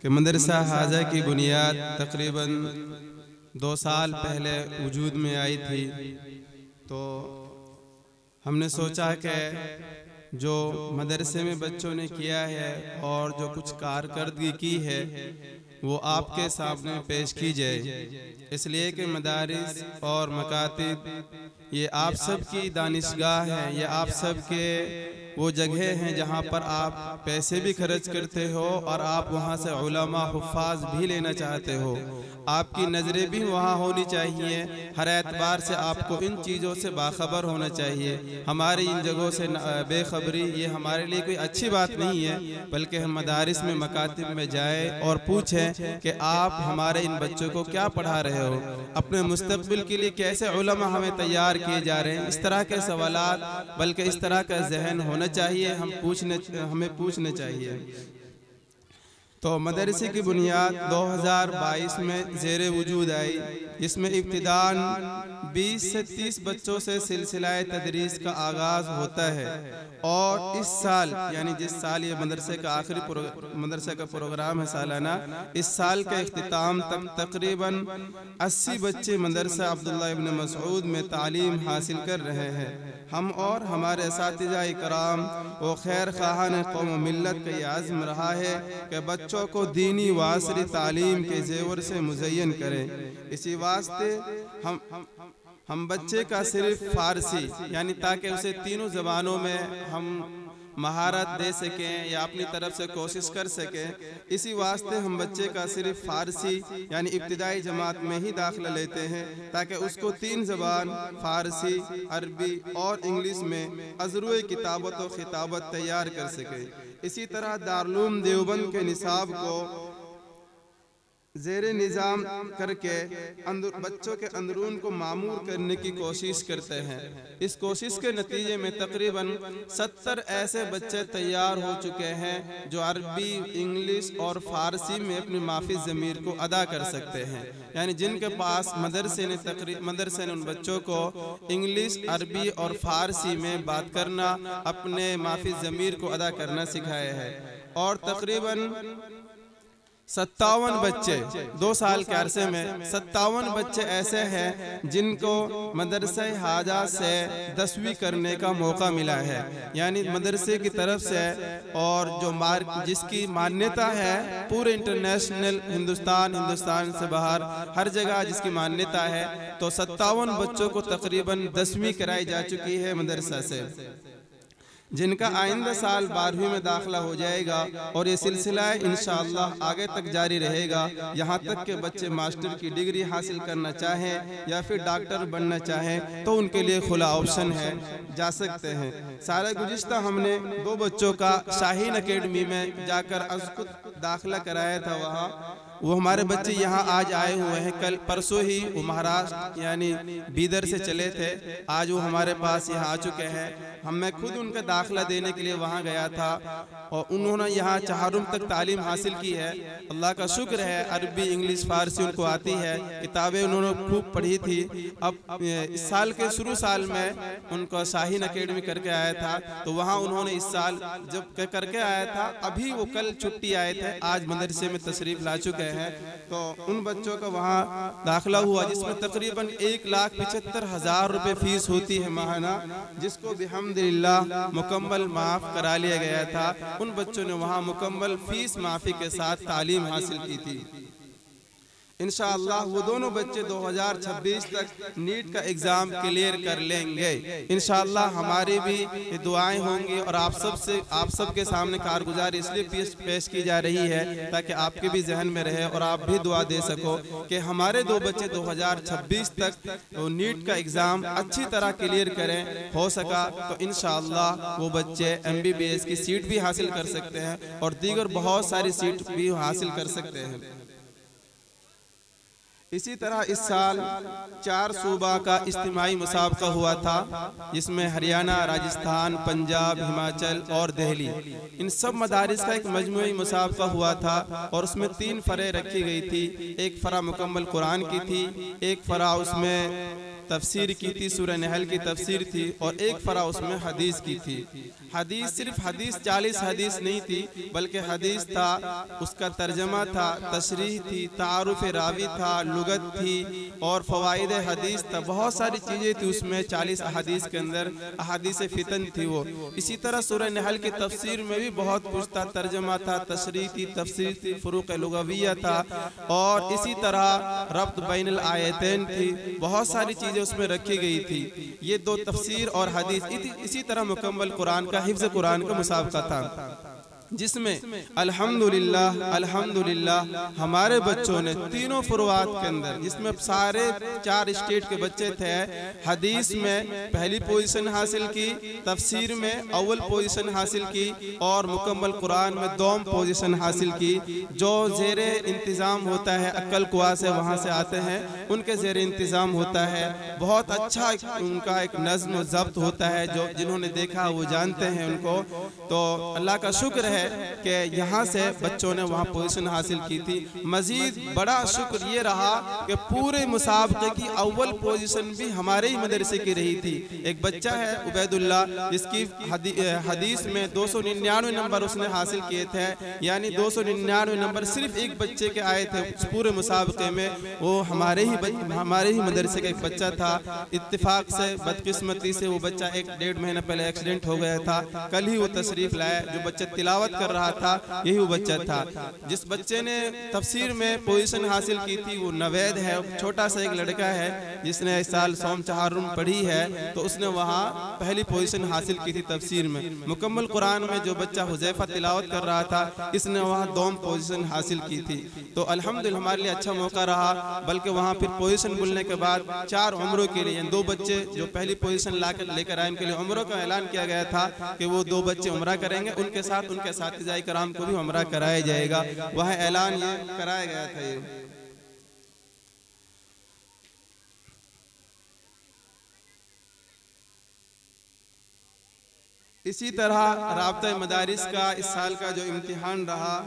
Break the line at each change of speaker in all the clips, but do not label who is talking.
कि मदरसा हाजा की बुनियाद तकरीबन 2 साल पहले वजूद में आई थी। तो हमने सोचा कि जो मदरसे में बच्चों ने किया है और जो कुछ कारकर्दगी की है वो आपके सामने पेश की जाए, इसलिए कि मदारिस और मकातिब ये आप सब की दानिशगाह है, ये आप सब के वो जगह हैं जहाँ पर आप पैसे भी खर्च करते हो और आप वहाँ से उलमा हुफ़ाज़ भी लेना चाहते हो। आपकी नज़रें भी वहाँ होनी चाहिए, हर एतबार से आपको इन चीज़ों से बाखबर होना चाहिए। हमारी इन जगहों से बेखबरी ये हमारे लिए कोई अच्छी बात नहीं है, बल्कि हम मदारिस में मकातिब में जाए और पूछें कि आप हमारे इन बच्चों को क्या पढ़ा रहे हो, अपने मुस्तक़बिल के लिए कैसे उलमा हमें तैयार किए जा रहे हैं। इस तरह के सवालात, बल्कि इस तरह का जहन होना चाहिए, हमें पूछने चाहिए। तो मदरसे की बुनियाद 2022 में ज़ेरे वजूद आई, जिसमें इब्तिदान 20 से 30 बच्चों से सिलसिला तदरीस का आगाज़ होता है। और इस साल यानी जिस साल ये मदरसे का मदरसे का प्रोग्राम है सालाना, इस साल का इख्तिताम तक तकरीबन 80 बच्चे मदरसा अब्दुल्लाह इब्न मसऊद में तालीम हासिल कर रहे हैं। हम और हमारे असातिज़ा इकराम व खैर ख़्वाहान कौम व मिल्लत का ये आज़्म रहा है कि बच्चों को दीनी व असरी तालीम के ज़ेवर से मुज़य्यन करें। इसी वास्ते हम बच्चे का सिर्फ फ़ारसी यानी ताकि उसे तीनों ज़बानों में हम महारत दे सकें या अपनी तरफ से कोशिश कर सकें, इसी वास्ते हम बच्चे का सिर्फ फ़ारसी यानी इब्तिदाई जमात में ही दाखिला लेते हैं, ताकि उसको 3 ज़बान फ़ारसी, अरबी और इंग्लिश में अज़रुए किताबत और ख़िताबत तैयार कर सके। इसी तरह दारुल देवबंद के निसाब को ज़ेरे निज़ाम करके बच्चों के अंदरून को मामूर करने की कोशिश करते हैं। इस कोशिश के नतीजे में तकरीबन 70 ऐसे बच्चे तैयार हो चुके हैं जो अरबी, इंग्लिश और फ़ारसी में अपनी माफ़ी ज़मीर को अदा कर सकते हैं। यानी जिनके पास मदरसे ने उन बच्चों को इंग्लिश, अरबी और फ़ारसी में बात करना, अपने माफ़ी ज़मीर को अदा करना सिखाया है। और तकरीबन 57 बच्चे 2 साल के अरसे में 57 बच्चे ऐसे हैं जिनको मदरसे हाजा से 10वीं करने का मौका मिला है। यानी मदरसे की तरफ से और जो जिसकी मान्यता है पूरे इंटरनेशनल हिंदुस्तान से बाहर हर जगह जिसकी मान्यता है, तो 57 बच्चों को तकरीबन 10वीं कराई जा चुकी है मदरसा से, जिनका आइंदा साल 12वीं में दाखिला हो जाएगा। और ये सिलसिला इंशाअल्लाह आगे तक जारी रहेगा, यहाँ तक के बच्चे मास्टर की डिग्री हासिल करना चाहें या फिर डॉक्टर बनना चाहें तो उनके लिए खुला ऑप्शन है, जा सकते हैं। साल गुज़िश्ता हमने 2 बच्चों का शाहीन अकेडमी में जाकर खुद दाखिला कराया था। वहाँ वो हमारे बच्चे यहाँ आज आए हुए हैं, कल परसों ही वो महाराष्ट्र यानी बीदर से चले थे, आज वो हमारे पास यहाँ आ चुके हैं। मैं खुद उनका दाखिला देने के लिए वहाँ गया था और उन्होंने यहाँ चहारुम तक तालीम हासिल की है। अल्लाह का शुक्र है, अरबी, इंग्लिश, फ़ारसी उनको आती है, किताबें उन्होंने खूब पढ़ी थी। अब इस साल के शुरू साल में उनको शाहीन अकेडमी करके आया था, तो वहाँ उन्होंने इस साल जब करके आया था, अभी वो कल छुट्टी आए थे, आज मदरसे में तशरीफ़ ला चुके हैं। तो उन बच्चों का वहाँ दाखिला हुआ, जिसमें तकरीबन 1,75,000 रुपये फ़ीस होती है माहाना, जिसको बिहम्दिल्लाह मुकम्मल माफ़ करा लिया गया था। उन बच्चों ने वहाँ मुकम्मल फ़ीस माफ़ी के साथ तालीम हासिल की थी। इंशाअल्लाह वो दोनों बच्चे 2026 तक नीट का एग्ज़ाम क्लियर कर लेंगे। इंशाअल्लाह हमारी भी दुआएं होंगी और आप सब के सामने कारगुजारी इसलिए पेश की जा रही है ताकि आपके भी जहन में रहे और आप भी दुआ दे सको कि हमारे 2 बच्चे 2026 तक नीट का एग्ज़ाम अच्छी तरह क्लियर करें। हो सका तो इंशाअल्लाह वो बच्चे MBBS की सीट भी हासिल कर सकते हैं और दीगर बहुत सारी सीट भी हासिल कर सकते हैं। इसी तरह इस साल 4 सूबा का इज्तिमाई मुसाबका हुआ था, जिसमें हरियाणा, राजस्थान, पंजाब, हिमाचल और दिल्ली इन सब मदारिस का एक मजमूई मुसाबका हुआ था और उसमें 3 फ़रे रखी गई थी। एक फ़रा मुकम्मल कुरान की थी, एक फ़रा उसमें तफसीर की थी, सूरह नहल की तफसीर थी और एक फरा उसमें हदीस की थी। हदीस सिर्फ हदीस 40 हदीस नहीं थी, बल्कि हदीस था, उसका तर्जमा था, तशरीह थी, तारुफ रावी था, लुगत थी और फवाइद हदीस था। बहुत सारी चीज़ें थी उसमें 40 अहादीस के अंदर, अहादीस फितन थी वो। इसी तरह सूरह नहल की तफसीर में भी बहुत कुछ था, तर्जमा था, तशरीह थी, तफसीर थी, फुरूक लुगविया था और इसी तरह रब्त बैनुल आयतैन थी। बहुत सारी चीज़ें उसमें रखी गई थी। ये दो तफसीर और हदीस, इसी तरह मुकम्मल कुरान का, हिफ्ज़ कुरान का मुसाबका था, जिसमें अल्हम्दुलिल्लाह अल्हम्दुलिल्लाह हमारे बच्चों ने तीनों फुरुआत के अंदर, जिसमें सारे 4 स्टेट के बच्चे थे, हदीस में पहली पोजीशन हासिल की, तफसीर में अव्वल पोजीशन हासिल की और मुकम्मल कुरान में 2 पोजीशन हासिल की। जो ज़ेरे इंतज़ाम होता है अक्ल कुआ से, वहाँ से आते हैं, उनके ज़ेरे इंतज़ाम होता है। बहुत अच्छा उनका एक नज़्म ज़ब्त होता है, जो जिन्होंने देखा वो जानते हैं उनको। तो अल्लाह का शुक्र है कि यहाँ से बच्चों ने वहाँ पोजीशन हासिल की थी। मजीद बड़ा शुक्र ये रहा कि पूरे मुसाबके की अव्वल पोजीशन भी हमारे ही मदरसे की रही थी। एक बच्चा है उबैदुल्लाह, जिसकी हदीस में 299 नंबर उसने हासिल किए थे, यानी 299 नंबर सिर्फ एक बच्चे के आए थे पूरे मुसाबके में। वो हमारे ही मदरसे का एक बच्चा था। इत्तेफाक से, बदकिस्मती से वो बच्चा 1-1.5 महीना पहले एक्सीडेंट हो गया था। कल ही वो तशरीफ लाया। जो बच्चा तिलावत कर रहा था यही वो बच्चा था। जिस बच्चे ने तफसीर में पोजीशन हासिल की थी वो नवेद है, छोटा सा एक लड़का है जिसने इस साल सोम चहारुम पढ़ी है, तो उसने वहाँ पहली पोजीशन हासिल की थी तफसीर में। मुकम्मल कुरान में जो बच्चा हुज़ैफा तिलावत कर रहा था, इसने वहाँ 2 पोजीशन हासिल की थी। तो अल्हम्दुलिल्लाह हमारे लिए अच्छा मौका रहा। बल्कि वहाँ फिर पोजीशन मिलने के बाद 4 उम्रों के लिए 2 बच्चे जो पहली पोजीशन लेकर आए, उनके लिए उम्रों का ऐलान किया गया था कि वो 2 बच्चे उम्रा करेंगे, उनके साथ उनके साथीजाए कराम को भी उम्रा कराया जाएगा। वह ऐलान ये कराया गया था। ये इसी तरह राब्ता मदारिस का इस साल का जो इम्तिहान रहा,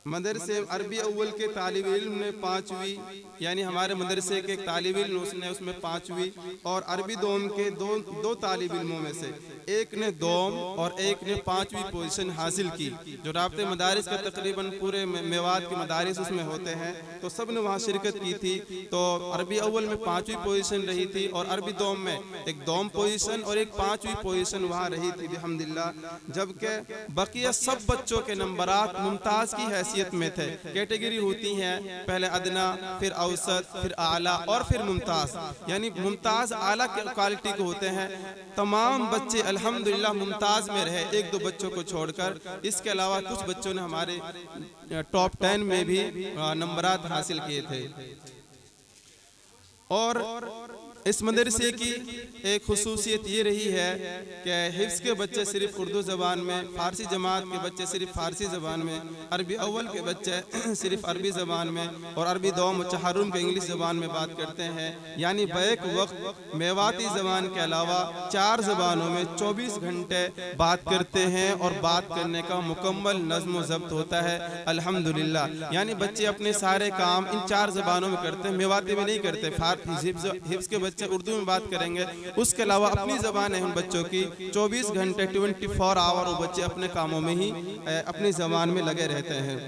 मदरसे अरबी अव्वल के तालिब इल्म ने 5वीं, यानी हमारे मदरसे के एक तालिब इल्म उसने उसमें 5वीं, और अरबी दोम के दो तालिब इल्मों में से एक ने दोम और एक ने 5वीं पोजीशन हासिल की। जो राब्ते मदारिस का तकरीबन पूरे मेवात के मदारिस उसमें होते हैं, तो सब ने वहाँ शिरकत की थी। तो अरबी अव्वल में 5वीं पोजीशन रही थी और अरबी दोम में एक दोम पोजीशन और एक 5वीं पोजीशन वहाँ रही थी बिहम्दिल्लाह। जबकि बकिया सब बच्चों के नंबरात मुमताज़ की हैसियत में थे। कैटेगरी होती हैं, पहले अदना, फिर औसत, फिर आला और फिर मुमताज़। यानी मुमताज़ आला के क्वालिटी के होते हैं। तमाम बच्चे अल्हम्दुलिल्लाह मुमताज़ में रहे, 1-2 बच्चों को छोड़कर। इसके अलावा कुछ बच्चों ने हमारे टॉप 10 में भी नंबरात हासिल किए थे। और इस मदरसे की एक खुसूसियत ये रही है कि हिफ्ज़ के बच्चे सिर्फ उर्दू ज़बान में, फ़ारसी जमात के बच्चे सिर्फ फ़ारसी ज़बान में, अरबी अव्वल के बच्चे सिर्फ अरबी ज़बान में और अरबी दोम चहारुम के इंग्लिश ज़बान में बात करते हैं। यानी बैक वक्त मेवाती ज़बान के अलावा 4 ज़बानों में 24 घंटे बात करते हैं और बात करने का मुकम्मल नज़्म व ज़ब्त होता है अल्हम्दुलिल्लाह। यानी बच्चे अपने सारे काम इन 4 ज़बानों में करते हैं, मेवाती में नहीं करते। हिफ्ज़ के बच्चे उर्दू में बात करेंगे, उसके अलावा अपनी ज़बान है उन बच्चों की। 24 घंटे 24 आवर वो बच्चे अपने कामों में ही अपनी ज़बान में लगे रहते हैं।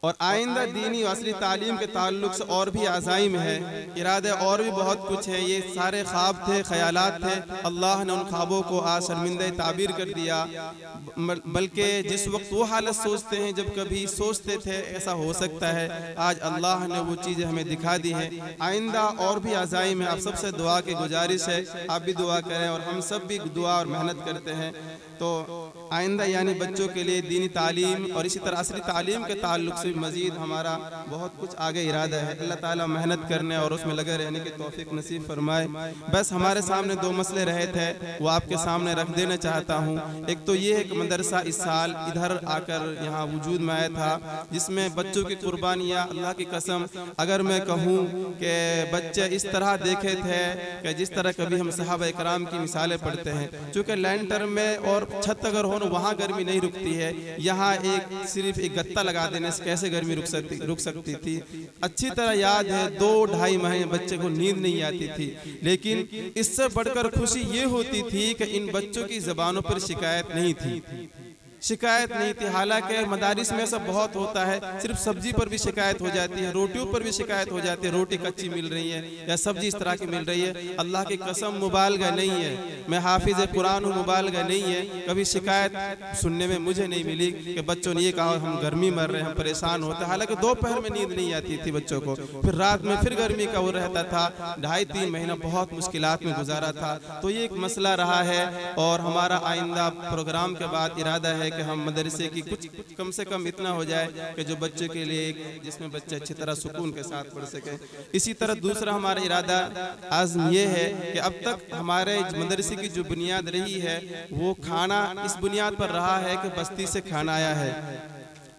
और आइंदा दीनी व असली तालीम के ताल्लुक से और भी आज़ाइम है, इरादे और भी बहुत कुछ है। ये सारे ख्वाब थे, ख्यालात थे, अल्लाह ने उन ख्वाबों को आज शर्मिंदा ताबीर कर दिया। बल्कि जिस वक्त वो हालत सोचते हैं जब कभी सोचते थे ऐसा हो सकता है, आज अल्लाह ने वो चीज़ें हमें दिखा दी हैं। आइंदा और भी आज़ाइम है। आप सबसे दुआ की गुजारिश है, आप भी दुआ करें और हम सब भी दुआ और मेहनत करते हैं। तो आइंदा यानी बच्चों के लिए दीनी तालीम और इसी तरह असली तालीम के ताल्लुक से मज़ीद हमारा बहुत कुछ आगे इरादा है। अल्लाह ताला मेहनत करने और उसमें लगे रहने की तौफीक नसीब फरमाए। बस हमारे सामने 2 मसले रहे थे, वो आपके सामने रख देना चाहता हूँ। एक तो ये है कि मदरसा इस साल इधर आकर यहाँ वजूद में आया था, जिसमें बच्चों की कुर्बानियाँ, अल्लाह की कसम अगर मैं कहूँ कि बच्चे इस तरह देखे थे कि जिस तरह कभी हम सहाबा इकराम की मिसालें पढ़ते हैं। चूँकि लैंटर में और छत अगर हो ना वहाँ गर्मी नहीं रुकती है, यहाँ सिर्फ एक गत्ता लगा देने से कैसे गर्मी रुक सकती थी। अच्छी तरह याद है 2-2.5 महीने बच्चे को नींद नहीं आती थी, लेकिन इससे बढ़कर खुशी ये होती थी कि इन बच्चों की ज़बानों पर शिकायत नहीं थी, शिकायत नहीं थी। हालांकि मदारिस में ऐसा बहुत होता है, सिर्फ सब्जी पर भी शिकायत हो जाती है, रोटियों पर भी शिकायत हो जाती है, रोटी कच्ची मिल रही है या सब्जी इस तरह की मिल रही है। अल्लाह की कसम मुबालगा नहीं है, मैं हाफिज कुरान हूँ, मुबालगा नहीं है। कभी शिकायत सुनने में मुझे नहीं मिली कि बच्चों ने ये कहा हम गर्मी मर रहे हैं, हम परेशान होते हैं। हालांकि दोपहर में नींद नहीं आती थी बच्चों को, फिर रात में फिर गर्मी का वो रहता था। 2.5-3 महीना बहुत मुश्किलात में गुजारा था। तो ये एक मसला रहा है और हमारा आइंदा प्रोग्राम के बाद इरादा है कि हम मदरसे की कुछ कम से कम इतना हो जाए कि जो बच्चों के लिए जिसमें बच्चे अच्छी तरह सुकून के साथ पढ़ सके। इसी तरह दूसरा हमारा इरादा आज़म ये है कि अब तक हमारे मदरसे की जो बुनियाद रही है वो खाना इस बुनियाद पर रहा है कि बस्ती से खाना आया है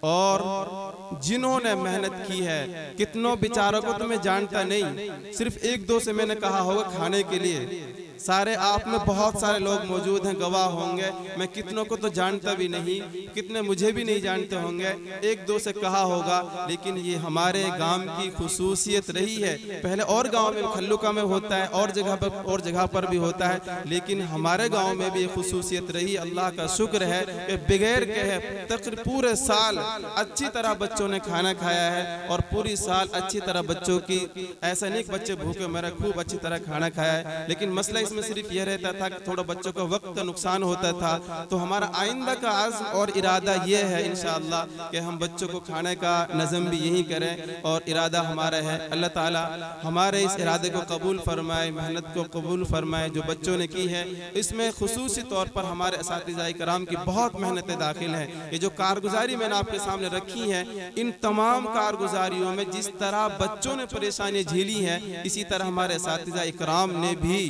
और जिन्होंने मेहनत की है, कितनों बेचारों को तो मैं जानता नहीं, सिर्फ 1-2 से मैंने कहा होगा खाने के लिए। सारे आप में बहुत सारे लोग मौजूद हैं, गवाह होंगे, मैं कितनों को तो जानता भी नहीं, कितने मुझे भी नहीं जानते होंगे, 1-2 से कहा होगा। लेकिन ये हमारे गांव की खुसूसियत रही है। पहले और गांव में खल्लुका में होता है और जगह पर भी होता है, लेकिन हमारे गांव में भी खुसूसियत रही। अल्लाह का शुक्र है कि बगैर कहे तकरीबन पूरे साल अच्छी तरह बच्चों ने खाना खाया है और पूरी साल अच्छी तरह बच्चों की, ऐसा नहीं कि बच्चे भूखे मरे, खूब अच्छी तरह खाना खाया है। लेकिन मसला इसमें सिर्फ यह रहता था कि थोड़ा बच्चों का वक्त का नुकसान होता था। तो हमारा आइंदा का आज़्म और इरादा यह है इंशाअल्लाह कि हम बच्चों को खाने का नज़म भी यही करें और इरादा हमारा है। अल्लाह ताला हमारे इस इरादे को कबूल फरमाए, मेहनत को कबूल फरमाए जो बच्चों ने की है। इसमें खुसूसी तौर पर हमारे असातिज़ा कराम की बहुत मेहनतें दाखिल हैं। ये जो कारगुजारी मैंने आपके सामने रखी है, इन तमाम कारगुजारियों में जिस तरह बच्चों ने परेशानी झेली है, इसी तरह हमारे असातिज़ा कराम ने भी,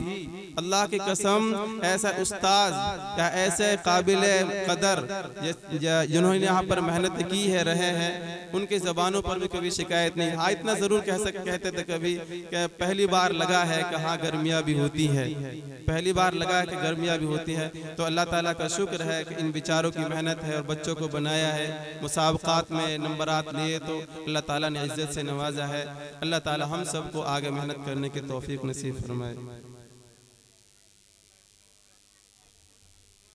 अल्लाह की कसम, ऐसा उस्ताद या ऐसे काबिल कदर जिन्होंने यहाँ पर मेहनत की है रहे हैं, उनके ज़बानों पर भी कभी शिकायत नहीं। हाँ, इतना ज़रूर कहते थे कभी कि पहली बार लगा है कि हाँ गर्मियाँ भी होती है, पहली बार लगा है कि गर्मियाँ भी होती है। तो अल्लाह ताला का शुक्र है कि इन बेचारों की मेहनत है और बच्चों को बनाया है, मुसाबकात में नंबरात लिए तो अल्लाह ताला ने इज़्ज़त से नवाजा है। अल्लाह ताला हम सबको आगे मेहनत करने की तौफीक नसीब फरमाए।